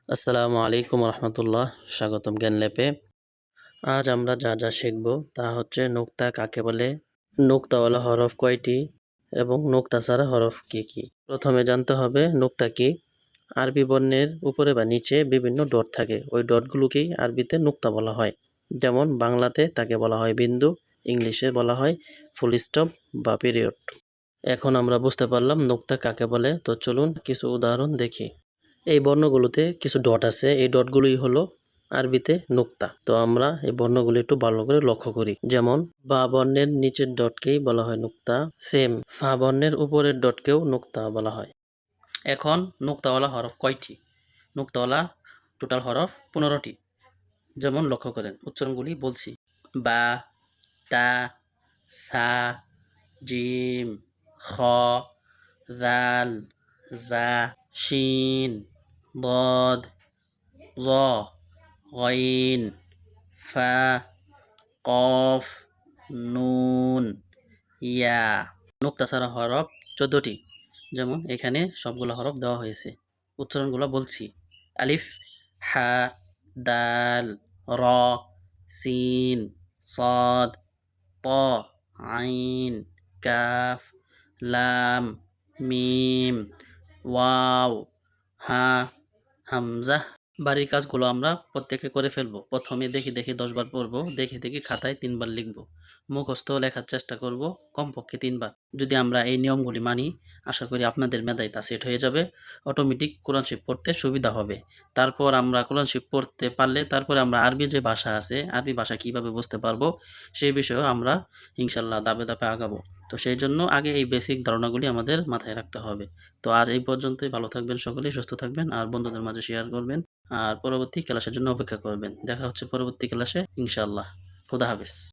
আসসালামু আলাইকুম রহমতুল্লাহ, স্বাগতম জ্ঞান ল্যাপে। আজ আমরা যা যা শিখব তা হচ্ছে নোক্তা কাকে বলে, নোক্তাওয়ালা হরফ কয়টি এবং নোক্তা ছাড়া হরফ কি কি। প্রথমে জানতে হবে নোক্তা কি। আরবি বর্ণের উপরে বা নিচে বিভিন্ন ডট থাকে, ওই ডটগুলোকেই আরবিতে নোক্তা বলা হয়। যেমন বাংলাতে তাকে বলা হয় বিন্দু, ইংলিশে বলা হয় ফুল স্টপ বা পিরিয়ড। এখন আমরা বুঝতে পারলাম নোক্তা কাকে বলে, তো চলুন কিছু উদাহরণ দেখি। এই বর্ণগুলোতে কিছু ডট আছে, এই ডটগুলোই হলো আরবিতে নোক্তা। তো আমরা এই বর্ণগুলো একটু ভালো করে লক্ষ্য করি। যেমন বা বর্ণের নিচের ডটকেই বলা হয় নোক্তা, সেম ফা বর্ণের উপরের ডটকেও নোক্তা বলা হয়। এখন নোক্তাওয়ালা হরফ কয়টি? নোক্তাওয়ালা টোটাল হরফ 15টি। যেমন লক্ষ্য করেন, উচ্চারণগুলি বলছি। বা, তা, সা, জিম, খ, জাল, জা, শিন, ضاد, ظ, غين, ফা, কফ, নুন, ইয়া। নোক্তা ছাড়া হরফ 14টি। যেমন এখানে সবগুলো হরফ দেওয়া হয়েছে, উচ্চারণগুলো বলছি। আলিফ, হা, দাল, র, সিন, صاد, ত, আইন, কাফ, লাম, মিম, ওয়াও, হা, হামজা। বাড়ির কাজগুলো আমরা প্রত্যেকে করে ফেলবো। প্রথমে দেখি দেখি 10 বার পড়বো, দেখে দেখি খাতায় 3 বার লিখবো, মুখস্থ লেখার চেষ্টা করব কমপক্ষে 3 বার। যদি আমরা এই নিয়মগুলি মানি, আশা করি আপনাদের মেধায় তা সেট হয়ে যাবে। অটোমেটিক কোরআন শরীফ পড়তে সুবিধা হবে। তারপর আমরা কোরআন শরীফ পড়তে পারলে তারপরে আমরা আরবি যে ভাষা আছে, আরবি ভাষা কিভাবে বুঝতে পারবো সেই বিষয়েও আমরা ইনশাল্লাহ ধাপে ধাপে আগাবো। তো সেই জন্য আগে এই বেসিক ধারণাগুলি আমাদের মাথায় রাখতে হবে। তো আজ এই পর্যন্তই। ভালো থাকবেন সকলেই, সুস্থ থাকবেন আর বন্ধুদের মাঝে শেয়ার করবেন। আর পরবর্তী ক্লাসের জন্য অপেক্ষা করবেন। দেখা হচ্ছে পরবর্তী ক্লাসে ইনশাআল্লাহ। খোদা হাফেজ।